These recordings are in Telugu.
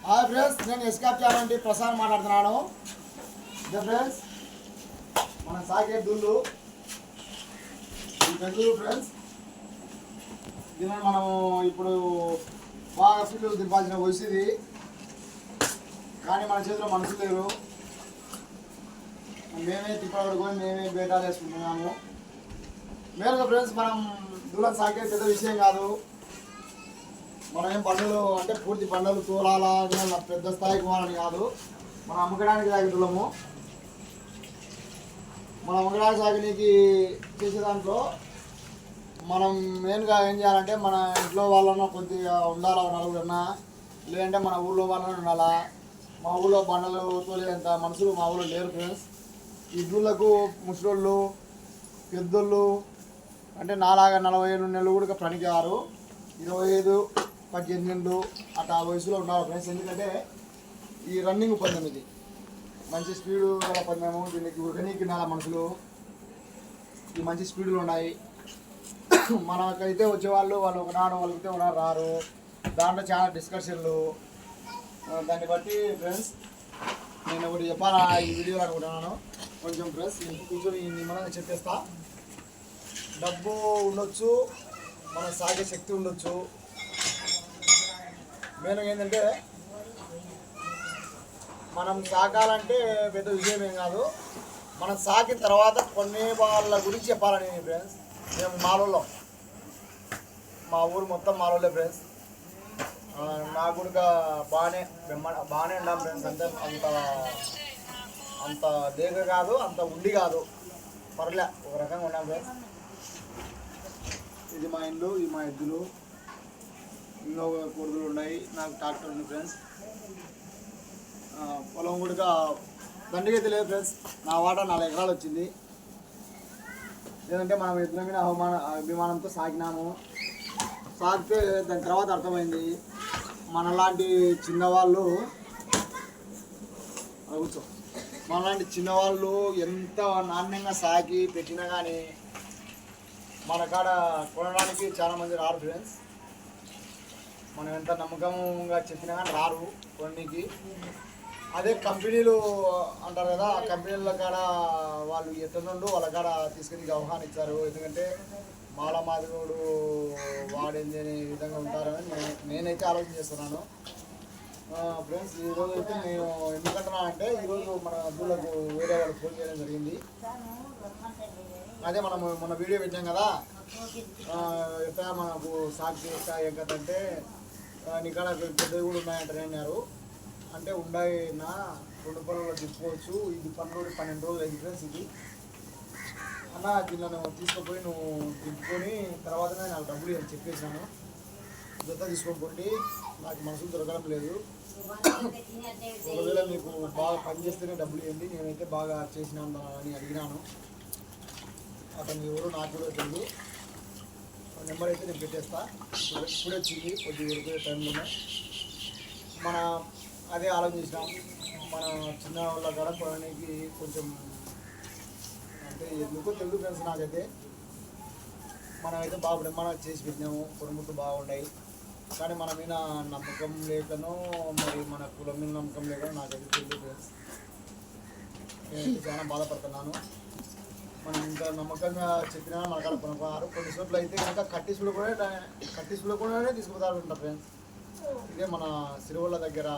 హాయ్ ఫ్రెండ్స్, నేను ఎస్కాప్ ఛానల్ ప్రసాద్ మాట్లాడుతున్నాను. ఫ్రెండ్స్, మన సాగే దుల్లు పెద్దలు ఫ్రెండ్స్. దీనిని మనము ఇప్పుడు బాగా పిల్లలు దింపాల్సిన వయసు ఇది, కానీ మన చేతిలో మనసు లేరు. మేమే తిప్పడుకొని మేమే బేటాలు వేసుకుంటున్నాము. మేలుగా ఫ్రెండ్స్, మనం దూరం సాగే పెద్ద విషయం కాదు. మనం ఏం పండుగలు అంటే పూర్తి పండుగలు తోలాలా పెద్ద స్థాయికి పోవాలని కాదు. మనం అమ్మకడానికి సాగుతున్నాము. మనం అమ్మకడానికి సాగినీకి చేసే దాంట్లో మనం మెయిన్గా ఏం చేయాలంటే మన ఇంట్లో వాళ్ళన్నా కొద్దిగా ఉండాలా, నలుగురన్నా, లేదంటే మన ఊళ్ళో వాళ్ళని ఉండాలా. మా ఊళ్ళో బండలు తోలేంత మనుషులు మా ఊళ్ళో లేరు ఫ్రెండ్స్. ఈ దూళ్ళకు ముసలోళ్ళు పెద్దోళ్ళు అంటే నాలాగా 40 నెలలు కూడా పనికిరారు. 25-18 అట్లా వయసులో ఉన్నారు ఫ్రెండ్స్. ఎందుకంటే ఈ రన్నింగ్ పందెం ఇది మంచి స్పీడు గల పందెము. దీనికి ఉరకనీకి నాల మనుషులు ఈ మంచి స్పీడులు ఉన్నాయి. మనకైతే వచ్చేవాళ్ళు వాళ్ళు ఒకనాడు వాళ్ళకైతే ఒకనాడు రారు. దాంట్లో చాలా డిస్కషన్లు. దాన్ని బట్టి ఫ్రెండ్స్ నేను ఒకటి చెప్పాలా ఈ వీడియోలో అనుకుంటున్నాను. కొంచెం ఫ్రెండ్స్ కూర్చొని నిమ్మలంగా చెప్పేస్తా. డబ్బు ఉండొచ్చు, మన సాగే శక్తి ఉండొచ్చు. మెయిన్ ఏంటంటే మనం సాకాలంటే పెద్ద విషయం ఏం కాదు. మనం సాకిన తర్వాత కొన్ని వాళ్ళ గురించి చెప్పాలని ఫ్రెండ్స్. మేము మాలోళ్ళం, మా ఊరు మొత్తం మాలోళ్ళే ఫ్రెండ్స్. నా కూడా బాగానే ఉన్నాం ఫ్రెండ్స్. అంటే అంత దేగ కాదు, అంత ఉండి కాదు, పర్లే ఒక రకంగా ఉన్నాం ఫ్రెండ్స్. ఇది మా ఇల్లు, ఇది మా ఎద్దులు, ఇంకో కొడుకులు ఉన్నాయి. నాకు ట్రాక్టర్ ఉంది ఫ్రెండ్స్. పొలం కూడా దండిగైతే లేదు ఫ్రెండ్స్. నా వాట 4 ఎకరాలు వచ్చింది. లేదంటే మనం ఎద్దుల మీద అభిమానంతో సాగినాము. సాగితే దాని తర్వాత అర్థమైంది మనలాంటి చిన్నవాళ్ళు కూర్చో మనలాంటి చిన్నవాళ్ళు ఎంత నాణ్యంగా సాగి పెట్టినా కానీ మన కాడ కొనడానికి చాలామంది రారు ఫ్రెండ్స్. మనం ఎంత నమ్మకంగా చెప్పినా కానీ రారు కొనడానికి. అదే కంపెనీలు అంటారు కదా, ఆ కంపెనీల కాడ వాళ్ళు ఎట్లనుండు వాళ్ళ కాడ తీసుకుని ఆహ్వానించారు. ఎందుకంటే మాల మాదిగోడు వాడింది అనే విధంగా ఉంటారని నేనైతే ఆలోచన చేస్తున్నాను ఫ్రెండ్స్. ఈరోజు అయితే నేను ఎందుకంటున్నా అంటే ఈరోజు మన అద్దులకు వేరే వాళ్ళు ఫోన్ చేయడం జరిగింది. అదే మనం మొన్న వీడియో పెట్టాం కదా, ఎట్లా మనకు సాక్షి ఎట్లా ఏం కదంటే నీకాడ పెద్దవి కూడా ఉన్నాయంటే అన్నారు. అంటే ఉన్నాయినా 2 పనులు తిప్పుకోవచ్చు. ఇది 12 రోజులు అయింది ఫ్రెండ్స్. ఇది అన్న దీన్ని తీసుకుపోయి నువ్వు తిప్పుకొని తర్వాతనే నాకు డబ్బులు అని చెప్పేసినాను. జత తీసుకోకండి, నాకు మనసులు దొరకడం లేదు. ఒకవేళ మీకు బాగా పనిచేస్తేనే డబ్బులు ఇవ్వండి, నేనైతే బాగా చేసినాను అని అడిగినాను. అతను ఎవరు నాకు కూడా తెలియదు. నెంబర్ అయితే నేను పెట్టేస్తా. ఇప్పుడే వచ్చింది, కొద్దిగా ఉడిపోయే టైంలోనే. మన అదే ఆలోచించినాం. మన చిన్న వాళ్ళ కాడ కొనడానికి కొంచెం అంటే ఎందుకో తెలుగు ఫ్రెండ్స్. నాకైతే మనమైతే బాగా బ్రహ్మాండంగా చేసి పెట్టినాము. కొనుముట్లు బాగున్నాయి. కానీ మన మీద నమ్మకం లేకనో మరి మన కులం మీద నమ్మకం లేకనో నాకైతే తెలియదు ఫ్రెండ్స్. నేనైతే చాలా బాధపడుతున్నాను. మనం ఇంకా నమ్మకంగా చెప్పినా మన కాడ కొనుక్కోరు. కొన్ని చోట్ల అయితే కనుక కట్టిసులు కూడా తీసుకుపోతారు ఉంటారు ఫ్రెండ్స్. ఇదే మన సిరువల దగ్గర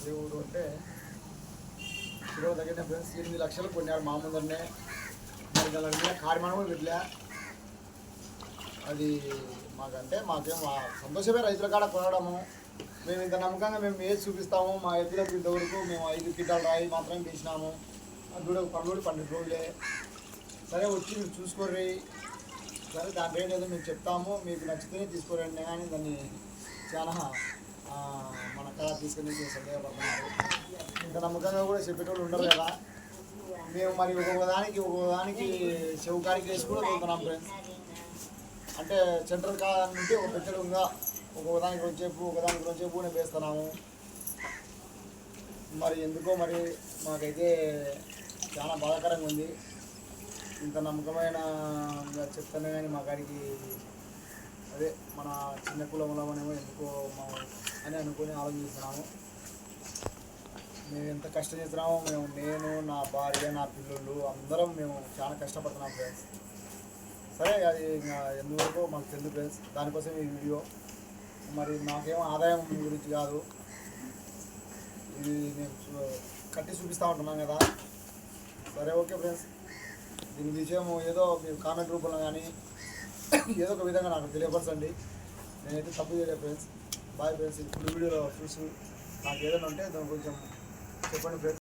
దేవుడు అంటే సిరువల దగ్గరనే ఫ్రెండ్స్ 8 లక్షలు కొన్నాడు మా ముందరనే. మరి దాని మీద కార్యమానం కూడా పెట్టలే. అది మాకంటే మాకేం సంతోషమే రైతుల కాడ కొనడము. మేము ఇంత నమ్మకంగా మేము ఏది చూపిస్తాము. మా ఎద్దులకు ఇంతవరకు మేము 5 కింటాలు రాయి మాత్రమే తీసినాము. దూడకు 12 రోజులే. సరే వచ్చి మీరు చూసుకోర్రి, సరే దాని రేట్ ఏదో మేము చెప్తాము, మీకు నచ్చితేనే తీసుకోరండి. కానీ దాన్ని చాలా మన కళ తీసుకుని సందేహపడుతున్నారు. ఇంత నమ్మకంగా కూడా చెప్పేటోళ్ళు ఉండరు కదా. మేము మరి ఒక్కొక్కదానికి చెవుకారికి వేసి కూడా వెళ్తున్నాం ఫ్రెండ్స్. అంటే సెంట్రల్ కాడ నుండి ఒక పెట్టడుగా ఒకదానికి 2 చెప్పు నేను వేస్తున్నాము. మరి ఎందుకో మరి మాకైతే చాలా బాధాకరంగా ఉంది. ఇంత నమ్మకమైన చెప్తానే కానీ మా కాడికి అదే మన చిన్న కులంలోనేమో ఎందుకో మా అని అనుకుని ఆలోచిస్తున్నాము. మేము ఎంత కష్టం చేస్తున్నామో నేను నా భార్య నా పిల్లలు అందరం మేము చాలా కష్టపడుతున్నాం ఫ్రెండ్స్. సరే అది ఇంకా ఎందువరకు మాకు తెలుసు ఫ్రెండ్స్, దానికోసం ఈ వీడియో. మరి నాకేమో ఆదాయం గురించి కాదు, ఇది నేను కట్టి చూపిస్తూ ఉంటున్నాం కదా. సరే ఓకే ఫ్రెండ్స్, దీని విషయం ఏదో మీరు కామెంట్ రూపంలో కానీ ఏదో ఒక విధంగా నాకు తెలియపరచండి. నేనైతే తప్పు చేయలేదు ఫ్రెండ్స్. Bye friends. ఇప్పుడు వీడియోలో చూసి నాకు ఏదైనా ఉంటే దాని కొంచెం చెప్పండి ఫ్రెండ్స్.